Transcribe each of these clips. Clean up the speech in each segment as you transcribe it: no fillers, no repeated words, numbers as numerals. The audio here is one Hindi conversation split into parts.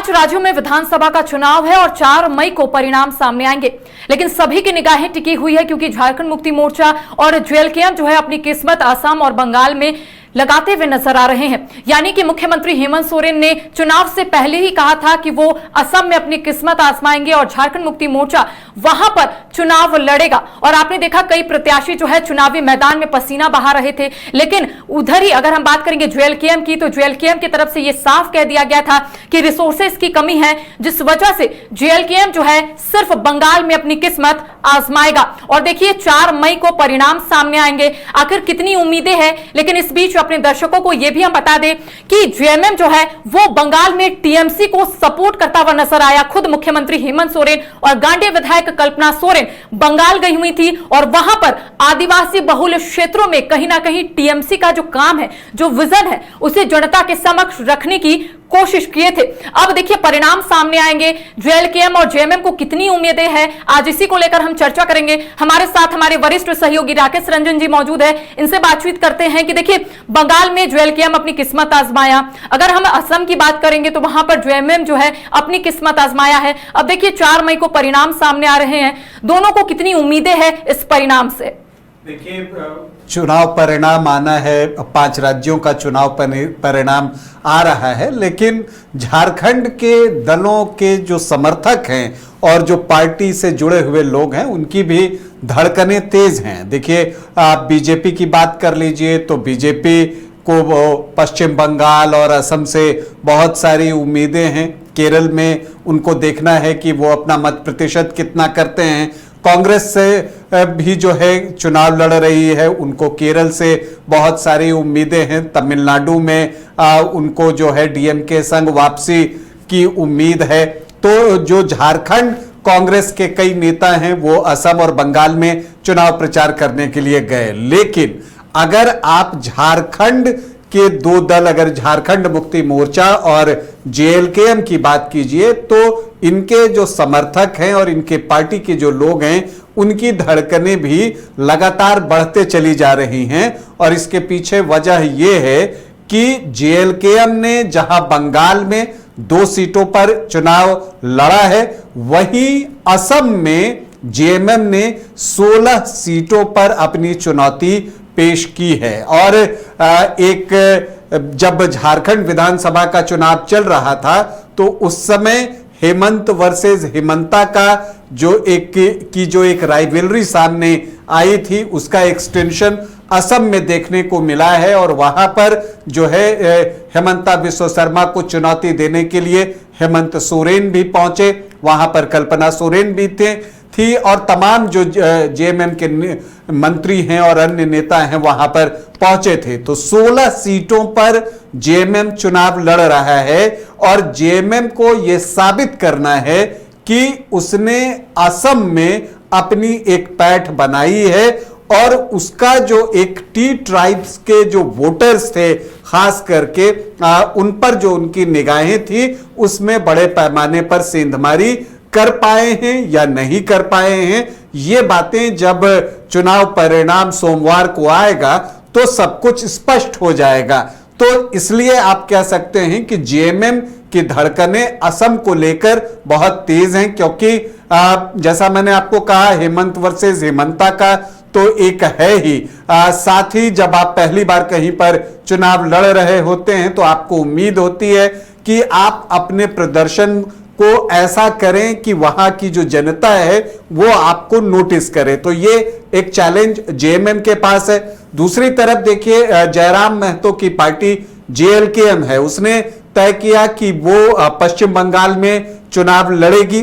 5 राज्यों में विधानसभा का चुनाव है और 4 मई को परिणाम सामने आएंगे। लेकिन सभी की निगाहें टिकी हुई है क्योंकि झारखंड मुक्ति मोर्चा और जेएलकेएम जो है अपनी किस्मत असम और बंगाल में लगाते हुए नजर आ रहे हैं। यानी कि मुख्यमंत्री हेमंत सोरेन ने चुनाव से पहले ही कहा था कि वो असम में अपनी किस्मत आजमाएंगे और झारखंड मुक्ति मोर्चा वहां पर चुनाव लड़ेगा। और आपने देखा कई प्रत्याशी जो है चुनावी मैदान में पसीना बहा रहे थे। लेकिन उधर ही अगर हम बात करेंगे जेएलकेएम की, तो जेएलकेएम की तरफ से यह साफ कह दिया गया था कि रिसोर्सेज की कमी है, जिस वजह से जेएलकेएम जो है सिर्फ बंगाल में अपनी किस्मत आजमाएगा। और देखिए 4 मई को परिणाम सामने आएंगे। आखिर कितनी उम्मीदें हैं, लेकिन इस बीच अपने दर्शकों को यह भी हम बता दें कि जेएमएम जो है वो बंगाल में टीएमसी को सपोर्ट करता हुआ नजर आया। खुद मुख्यमंत्री हेमंत सोरेन और गांडेय विधायक कल्पना सोरेन बंगाल गई हुई थी और वहां पर आदिवासी बहुल क्षेत्रों में कहीं ना कहीं टीएमसी का जो काम है, जो विजन है, उसे जनता के समक्ष रखने की कोशिश किए थे। अब देखिए परिणाम सामने आएंगे। जेएलकेएम और जेएमएम को कितनी उम्मीदें हैं, आज इसी को लेकर हम चर्चा करेंगे। हमारे साथ हमारे वरिष्ठ सहयोगी राकेश रंजन जी मौजूद है, इनसे बातचीत करते हैं कि देखिए बंगाल में जेएलकेएम अपनी किस्मत आजमाया, अगर हम असम की बात करेंगे तो वहां पर जेएमएम जो है अपनी किस्मत आजमाया है। अब देखिए 4 मई को परिणाम सामने आ रहे हैं, दोनों को कितनी उम्मीदें हैं इस परिणाम से? देखिए चुनाव परिणाम आना है, 5 राज्यों का चुनाव परिणाम आ रहा है, लेकिन झारखंड के दलों के जो समर्थक हैं और जो पार्टी से जुड़े हुए लोग हैं उनकी भी धड़कनें तेज हैं। देखिए आप बीजेपी की बात कर लीजिए तो बीजेपी को पश्चिम बंगाल और असम से बहुत सारी उम्मीदें हैं। केरल में उनको देखना है कि वो अपना मत प्रतिशत कितना करते हैं। कांग्रेस से भी जो है चुनाव लड़ रही है, उनको केरल से बहुत सारी उम्मीदें हैं। तमिलनाडु में उनको जो है डीएमके संग वापसी की उम्मीद है। तो जो झारखंड कांग्रेस के कई नेता हैं वो असम और बंगाल में चुनाव प्रचार करने के लिए गए। लेकिन अगर आप झारखंड के 2 दल, अगर झारखंड मुक्ति मोर्चा और जेएलकेएम की बात कीजिए तो इनके जो समर्थक हैं और इनके पार्टी के जो लोग हैं उनकी धड़कनें भी लगातार बढ़ते चली जा रही हैं। और इसके पीछे वजह यह है कि जेएलकेएम ने जहां बंगाल में 2 सीटों पर चुनाव लड़ा है, वहीं असम में जेएमएम ने 16 सीटों पर अपनी चुनौती पेश की है। और जब झारखंड विधानसभा का चुनाव चल रहा था तो उस समय हेमंत वर्सेस हेमंता का जो एक राइवलरी सामने आई थी, उसका एक्सटेंशन असम में देखने को मिला है। और वहां पर जो है हेमंता बिस्वा शर्मा को चुनौती देने के लिए हेमंत सोरेन भी पहुंचे, वहां पर कल्पना सोरेन भी थी और तमाम जो जेएमएम के मंत्री हैं और अन्य नेता हैं वहां पर पहुंचे थे। तो 16 सीटों पर जेएमएम चुनाव लड़ रहा है और जेएमएम को यह साबित करना है कि उसने असम में अपनी एक पैठ बनाई है और उसका जो एक टी ट्राइब्स के जो वोटर्स थे, खास करके उन पर जो उनकी निगाहें थी, उसमें बड़े पैमाने पर सेंधमारी कर पाए हैं या नहीं कर पाए हैं। ये बातें जब चुनाव परिणाम सोमवार को आएगा तो सब कुछ स्पष्ट हो जाएगा। तो इसलिए आप कह सकते हैं कि जेएमएम की धड़कनें असम को लेकर बहुत तेज हैं, क्योंकि जैसा मैंने आपको कहा हेमंत वर्सेस हेमंता का तो एक है ही, साथ ही जब आप पहली बार कहीं पर चुनाव लड़ रहे होते हैं तो आपको उम्मीद होती है कि आप अपने प्रदर्शन को ऐसा करें कि वहां की जो जनता है वो आपको नोटिस करे। तो ये एक चैलेंज जेएमएम के पास है। दूसरी तरफ देखिए जयराम महतो की पार्टी जेएलकेएम है, उसने तय किया कि वो पश्चिम बंगाल में चुनाव लड़ेगी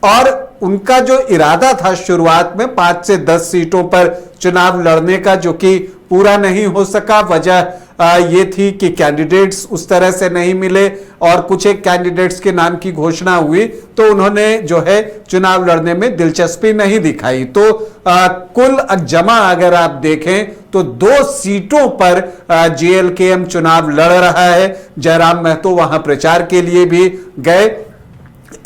और उनका जो इरादा था शुरुआत में 5 से 10 सीटों पर चुनाव लड़ने का, जो कि पूरा नहीं हो सका। वजह ये थी कि कैंडिडेट्स उस तरह से नहीं मिले और कुछ एक कैंडिडेट्स के नाम की घोषणा हुई तो उन्होंने जो है चुनाव लड़ने में दिलचस्पी नहीं दिखाई। तो कुल जमा अगर आप देखें तो 2 सीटों पर जेएलकेएम चुनाव लड़ रहा है। जयराम महतो वहां प्रचार के लिए भी गए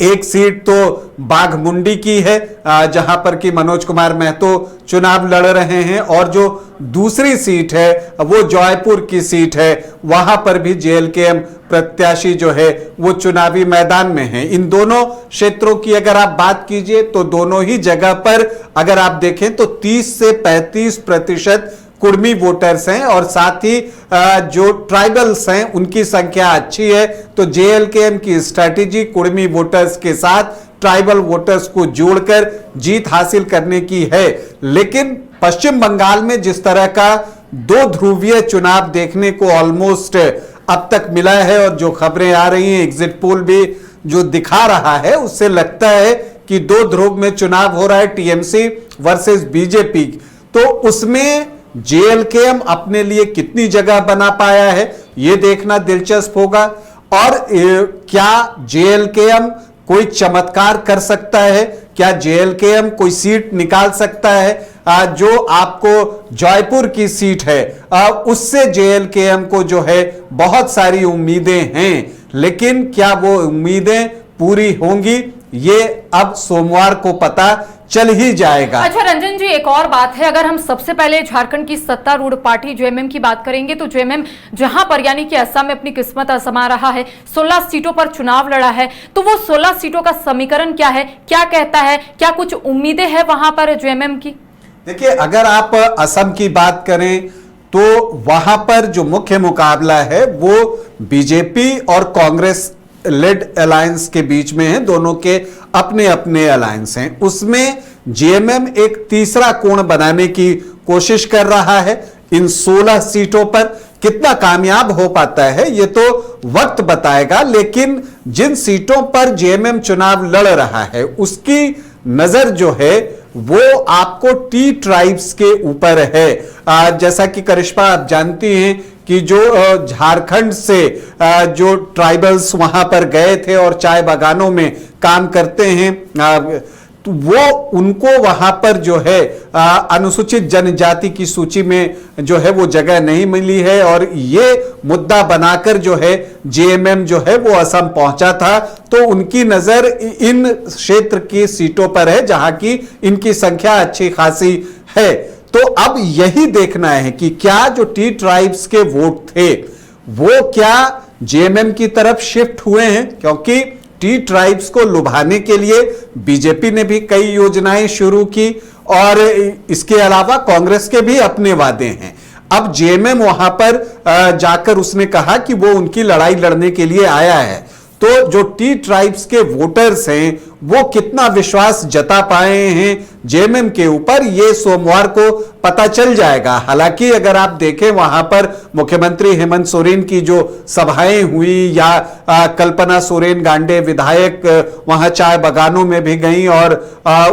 एक सीट तो बाघमुंडी की है जहां पर कि मनोज कुमार महतो चुनाव लड़ रहे हैं, और जो दूसरी सीट है वो जयपुर की सीट है, वहां पर भी जेएलकेएम प्रत्याशी जो है वो चुनावी मैदान में है। इन दोनों क्षेत्रों की अगर आप बात कीजिए तो दोनों ही जगह पर अगर आप देखें तो 30 से 35% कुर्मी वोटर्स हैं, और साथ ही जो ट्राइबल्स हैं उनकी संख्या अच्छी है। तो जेएलकेएम की स्ट्रैटेजी कुर्मी वोटर्स के साथ ट्राइबल वोटर्स को जोड़कर जीत हासिल करने की है। लेकिन पश्चिम बंगाल में जिस तरह का दो ध्रुवीय चुनाव देखने को ऑलमोस्ट अब तक मिला है, और जो खबरें आ रही हैं एग्जिट पोल भी जो दिखा रहा है, उससे लगता है कि दो ध्रुव में चुनाव हो रहा है, टीएमसी वर्सेस बीजेपी। तो उसमें जेएलकेएम अपने लिए कितनी जगह बना पाया है यह देखना दिलचस्प होगा, और क्या जेएलकेएम कोई चमत्कार कर सकता है, क्या जेएलकेएम कोई सीट निकाल सकता है। जो आपको जयपुर की सीट है उससे जेएलकेएम को जो है बहुत सारी उम्मीदें हैं, लेकिन क्या वो उम्मीदें पूरी होंगी ये अब सोमवार को पता चल ही जाएगा। अच्छा रंजन जी, एक और बात है, अगर हम सबसे पहले झारखंड की सत्तारूढ़ पार्टी जेएमएम की बात करेंगे तो जेएमएम जहां पर यानी कि असम में अपनी किस्मत आजमा रहा है, 16 सीटों पर चुनाव लड़ा है, तो वो 16 सीटों का समीकरण क्या है, क्या कहता है, क्या कुछ उम्मीदें हैं वहां पर जेएमएम की? देखिए, अगर आप असम की बात करें तो वहां पर जो मुख्य मुकाबला है वो बीजेपी और कांग्रेस लेड अलायंस के बीच में है, दोनों के अपने अपने अलायंस हैं। उसमें जेएमएम एक तीसरा कोण बनाने की कोशिश कर रहा है। इन 16 सीटों पर कितना कामयाब हो पाता है ये तो वक्त बताएगा, लेकिन जिन सीटों पर जेएमएम चुनाव लड़ रहा है उसकी नजर जो है वो आपको टी ट्राइब्स के ऊपर है। जैसा कि करिश्मा आप जानती हैं कि जो झारखंड से जो ट्राइबल्स वहां पर गए थे और चाय बागानों में काम करते हैं, तो वो उनको वहां पर जो है अनुसूचित जनजाति की सूची में जो है वो जगह नहीं मिली है, और ये मुद्दा बनाकर जो है जेएमएम जो है वो असम पहुंचा था। तो उनकी नजर इन क्षेत्र की सीटों पर है जहां की इनकी संख्या अच्छी खासी है। तो अब यही देखना है कि क्या जो टी ट्राइब्स के वोट थे वो क्या जेएमएम की तरफ शिफ्ट हुए हैं, क्योंकि टी ट्राइब्स को लुभाने के लिए बीजेपी ने भी कई योजनाएं शुरू की, और इसके अलावा कांग्रेस के भी अपने वादे हैं। अब जेएमएम वहां पर जाकर उसने कहा कि वो उनकी लड़ाई लड़ने के लिए आया है। तो जो टी ट्राइब्स के वोटर्स हैं वो कितना विश्वास जता पाए हैं जेएमएम के ऊपर, ये सोमवार को पता चल जाएगा। हालांकि अगर आप देखें वहां पर मुख्यमंत्री हेमंत सोरेन की जो सभाएं हुई, या कल्पना सोरेन गांडे विधायक वहां चाय बागानों में भी गई और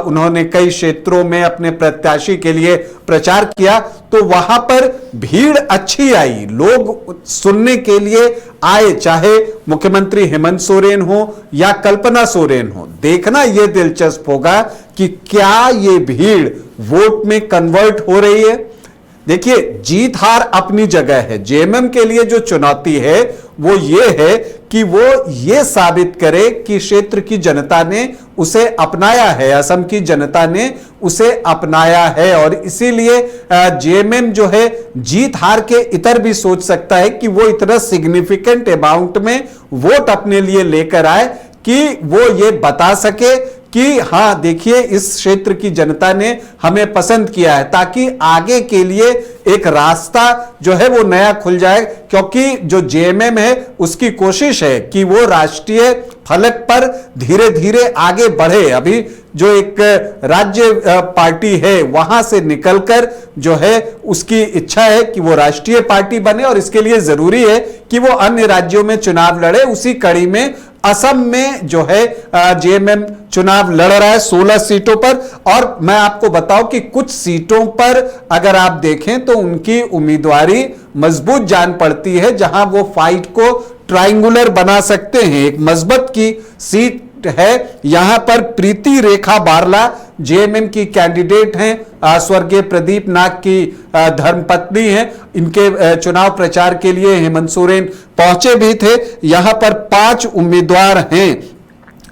उन्होंने कई क्षेत्रों में अपने प्रत्याशी के लिए प्रचार किया, तो वहां पर भीड़ अच्छी आई, लोग सुनने के लिए आए, चाहे मुख्यमंत्री हेमंत सोरेन हो या कल्पना सोरेन हो। देखना यह दिलचस्प होगा कि क्या ये भीड़ वोट में कन्वर्ट हो रही है। देखिए, जीत हार अपनी जगह है। जेएमएम के लिए जो चुनौती है वो ये है कि वो ये साबित करे कि क्षेत्र की जनता ने उसे अपनाया है, असम की जनता ने उसे अपनाया है, और इसीलिए जेएमएम जो है जीत हार के इतर भी सोच सकता है कि वो इतना सिग्निफिकेंट अमाउंट में वोट अपने लिए लेकर आए कि वो ये बता सके कि हाँ देखिए इस क्षेत्र की जनता ने हमें पसंद किया है, ताकि आगे के लिए एक रास्ता जो है वो नया खुल जाए। क्योंकि जो जेएमएम है उसकी कोशिश है कि वो राष्ट्रीय फलक पर धीरे धीरे आगे बढ़े। अभी जो एक राज्य पार्टी है वहां से निकलकर जो है उसकी इच्छा है कि वो राष्ट्रीय पार्टी बने, और इसके लिए जरूरी है कि वो अन्य राज्यों में चुनाव लड़े। उसी कड़ी में असम में जो है जेएमएम चुनाव लड़ रहा है 16 सीटों पर, और मैं आपको बताऊं कि कुछ सीटों पर अगर आप देखें तो उनकी उम्मीदवारी मजबूत जान पड़ती है, जहां वो फाइट को ट्रायंगुलर बना सकते हैं। एक मजबूत की सीट है, यहां पर प्रीति रेखा बारला जेएमएम की कैंडिडेट हैं, स्वर्गीय प्रदीप नाग की धर्मपत्नी हैं। इनके चुनाव प्रचार के लिए हेमंत सोरेन पहुंचे भी थे। यहां पर 5 उम्मीदवार हैं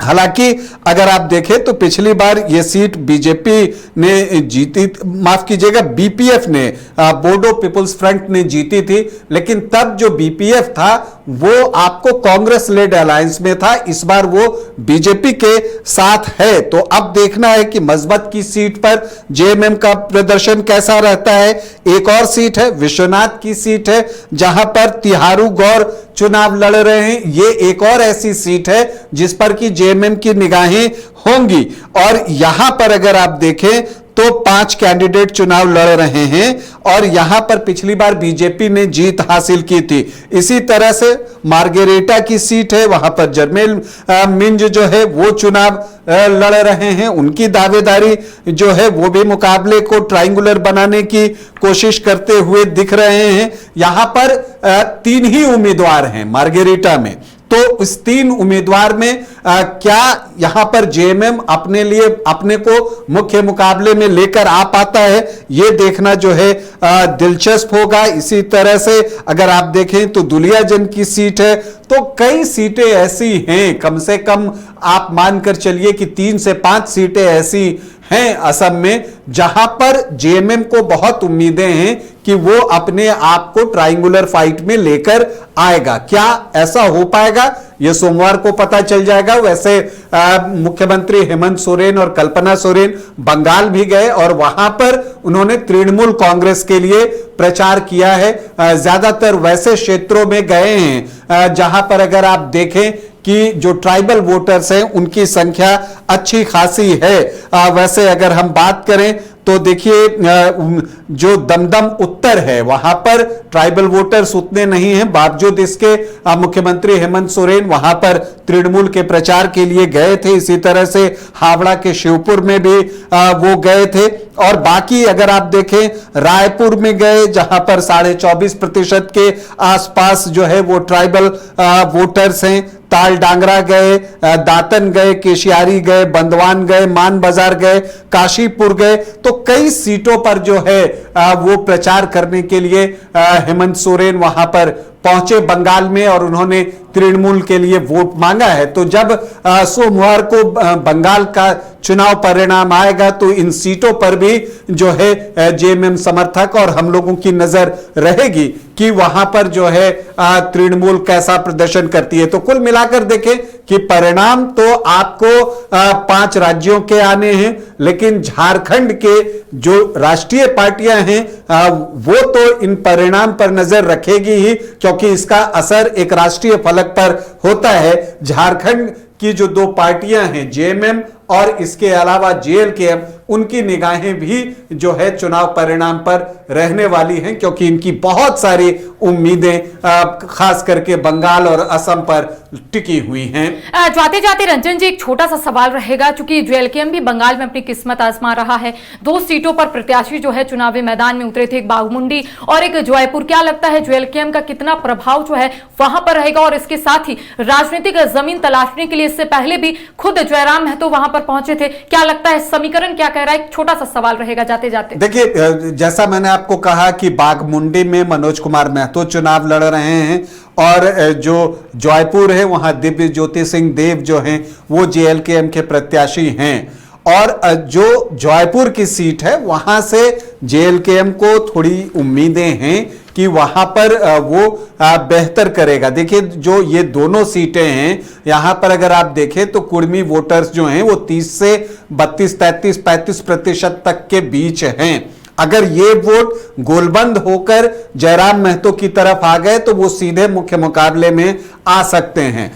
हालांकि अगर आप देखें तो पिछली बार ये सीट बीजेपी ने जीती, माफ कीजिएगा बीपीएफ ने, बोडो पीपुल्स फ्रंट ने जीती थी, लेकिन तब जो बीपीएफ था वो आपको कांग्रेस लेड अलायंस में था, इस बार वो बीजेपी के साथ है। तो अब देखना है कि मस्बत की सीट पर जेएमएम का प्रदर्शन कैसा रहता है। एक और सीट है, विश्वनाथ की सीट है, जहां पर तिहारू गौर चुनाव लड़ रहे हैं। ये एक और ऐसी सीट है जिस पर कि जेएमएम की निगाहें होंगी, और यहां पर अगर आप देखें तो 5 कैंडिडेट चुनाव लड़ रहे हैं, और यहां पर पिछली बार बीजेपी ने जीत हासिल की थी। इसी तरह से मार्गेरेटा की सीट है, वहां पर जरमेल मिंज जो है वो चुनाव लड़ रहे हैं। उनकी दावेदारी जो है वो भी मुकाबले को ट्रायंगुलर बनाने की कोशिश करते हुए दिख रहे हैं। यहां पर 3 ही उम्मीदवार हैं मार्गेरेटा में, तो इस 3 उम्मीदवार में क्या यहां पर जेएमएम अपने लिए अपने को मुख्य मुकाबले में लेकर आ पाता है, यह देखना जो है दिलचस्प होगा। इसी तरह से अगर आप देखें तो दुलियाजन की सीट है, तो कई सीटें ऐसी हैं, कम से कम आप मानकर चलिए कि 3 से 5 सीटें ऐसी हैं असम में जहां पर जेएमएम को बहुत उम्मीदें हैं कि वो अपने आप को ट्रायंगुलर फाइट में लेकर आएगा। क्या ऐसा हो पाएगा, ये सोमवार को पता चल जाएगा। वैसे मुख्यमंत्री हेमंत सोरेन और कल्पना सोरेन बंगाल भी गए और वहां पर उन्होंने तृणमूल कांग्रेस के लिए प्रचार किया है। ज्यादातर वैसे क्षेत्रों में गए हैं जहां पर अगर आप देखें कि जो ट्राइबल वोटर्स हैं उनकी संख्या अच्छी खासी है। वैसे अगर हम बात करें तो देखिए जो दमदम उत्तर है वहां पर ट्राइबल वोटर्स उतने नहीं हैं, बावजूद इसके मुख्यमंत्री हेमंत सोरेन वहां पर तृणमूल के प्रचार के लिए गए थे। इसी तरह से हावड़ा के शिवपुर में भी वो गए थे, और बाकी अगर आप देखें रायपुर में गए जहां पर 24.5% के आसपास जो है वो ट्राइबल वोटर्स हैं। ताल डांगरा गए, दातन गए, केशियारी गए, बंदवान गए, मान बाजार गए, काशीपुर गए, तो कई सीटों पर जो है वो प्रचार करने के लिए हेमंत सोरेन वहां पर पहुंचे बंगाल में, और उन्होंने तृणमूल के लिए वोट मांगा है। तो जब सोमवार को बंगाल का चुनाव परिणाम आएगा तो इन सीटों पर भी जो है जेएमएम समर्थक और हम लोगों की नजर रहेगी कि वहां पर जो है तृणमूल कैसा प्रदर्शन करती है। तो कुल मिलाकर देखें कि परिणाम तो आपको 5 राज्यों के आने हैं, लेकिन झारखंड के जो राष्ट्रीय पार्टियां हैं वो तो इन परिणाम पर नजर रखेगी ही, क्योंकि इसका असर एक राष्ट्रीय फलक पर होता है। झारखंड की जो 2 पार्टियां हैं जेएमएम और इसके अलावा जेएलकेएम, उनकी निगाहें भी जो है चुनाव परिणाम पर रहने वाली हैं, क्योंकि इनकी बहुत सारी उम्मीदें खास करके बंगाल और असम पर टिकी हुई हैं। जाते जाते रंजन जी एक छोटा सा सवाल रहेगा, चूंकि जेएलकेएम भी बंगाल में अपनी किस्मत आजमा रहा है। 2 सीटों पर प्रत्याशी जो है चुनावी मैदान में उतरे थे, एक बाघमुंडी और एक जयपुर। क्या लगता है जेएलकेएम का कितना प्रभाव जो है वहां पर रहेगा? और इसके साथ ही राजनीतिक जमीन तलाशने के लिए इससे पहले भी खुद जयराम महतो वहां पर पहुंचे थे। क्या लगता है समीकरण क्या कह रहा है? एक छोटा सा सवाल रहेगा जाते जाते। देखिए, जैसा मैंने आपको कहा कि बाघमुंडी में मनोज कुमार महतो चुनाव लड़ रहे हैं, और जो जयपुर है वहां दिव्य ज्योति सिंह देव जो हैं वो जेएलकेएम के प्रत्याशी हैं। और जो जयपुर की सीट है वहां से जेएलकेएम को थोड़ी उम्मीदें हैं कि वहां पर वो बेहतर करेगा। देखिए, जो ये दोनों सीटें हैं यहां पर अगर आप देखें तो कुर्मी वोटर्स जो हैं वो 30 से 32, 33, 35% तक के बीच हैं। अगर ये वोट गोलबंद होकर जयराम महतो की तरफ आ गए तो वो सीधे मुख्य मुकाबले में आ सकते हैं।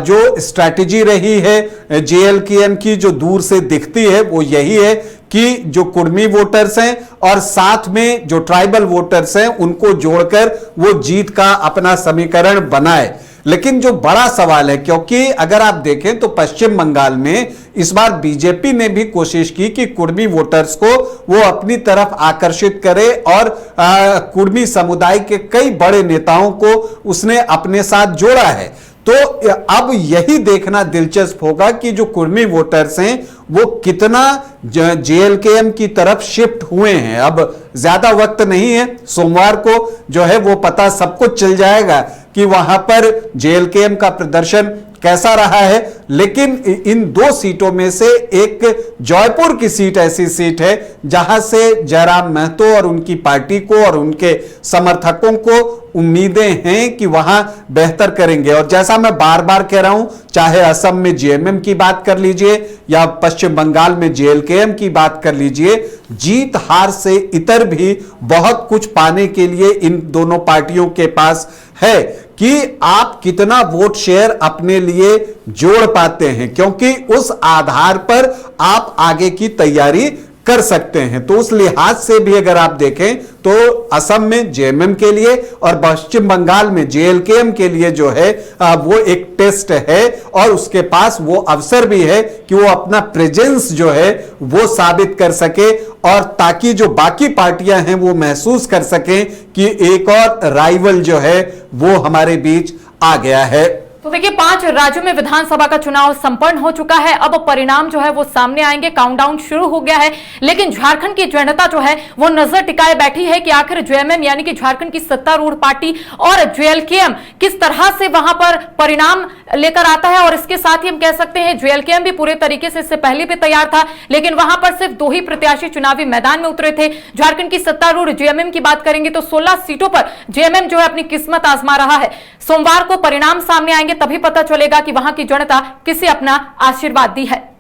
जो स्ट्रैटेजी रही है जेएलकेएम की जो दूर से दिखती है वो यही है कि जो कुर्मी वोटर्स हैं और साथ में जो ट्राइबल वोटर्स हैं उनको जोड़कर वो जीत का अपना समीकरण बनाए। लेकिन जो बड़ा सवाल है, क्योंकि अगर आप देखें तो पश्चिम बंगाल में इस बार बीजेपी ने भी कोशिश की कि कुर्मी वोटर्स को वो अपनी तरफ आकर्षित करे, और कुर्मी समुदाय के कई बड़े नेताओं को उसने अपने साथ जोड़ा है। तो अब यही देखना दिलचस्प होगा कि जो कुर्मी वोटर्स हैं वो कितना जेएलकेएम की तरफ शिफ्ट हुए हैं। अब ज्यादा वक्त नहीं है, सोमवार को जो है वो पता सबको चल जाएगा कि वहां पर जेएलकेएम का प्रदर्शन कैसा रहा है। लेकिन इन 2 सीटों में से एक जयपुर की सीट ऐसी सीट है जहां से जयराम महतो और उनकी पार्टी को और उनके समर्थकों को उम्मीदें हैं कि वहां बेहतर करेंगे। और जैसा मैं बार बार कह रहा हूं, चाहे असम में जेएमएम की बात कर लीजिए या पश्चिम बंगाल में जेएलकेएम की बात कर लीजिए, जीत हार से इतर भी बहुत कुछ पाने के लिए इन दोनों पार्टियों के पास है कि आप कितना वोट शेयर अपने लिए जोड़ पाते हैं, क्योंकि उस आधार पर आप आगे की तैयारी कर सकते हैं। तो उस लिहाज से भी अगर आप देखें तो असम में जेएमएम के लिए और पश्चिम बंगाल में जेएलकेएम के लिए जो है वो एक टेस्ट है, और उसके पास वो अवसर भी है कि वो अपना प्रेजेंस जो है वो साबित कर सके, और ताकि जो बाकी पार्टियां हैं वो महसूस कर सकें कि एक और राइवल जो है वो हमारे बीच आ गया है। तो देखिए 5 राज्यों में विधानसभा का चुनाव संपन्न हो चुका है। अब परिणाम जो है वो सामने आएंगे, काउंटडाउन शुरू हो गया है। लेकिन झारखंड की जनता जो है वो नजर टिकाए बैठी है कि आखिर जेएमएम यानी कि झारखंड की सत्तारूढ़ पार्टी और जेएलकेएम किस तरह से वहां पर परिणाम लेकर आता है। और इसके साथ ही हम कह सकते हैं जेएलकेएम भी पूरे तरीके से इससे पहले भी तैयार था, लेकिन वहां पर सिर्फ 2 ही प्रत्याशी चुनावी मैदान में उतरे थे। झारखंड की सत्तारूढ़ जेएमएम की बात करेंगे तो 16 सीटों पर जेएमएम जो है अपनी किस्मत आजमा रहा है। सोमवार को परिणाम सामने आएंगे, तभी पता चलेगा कि वहां की जनता किसे अपना आशीर्वाद दी है।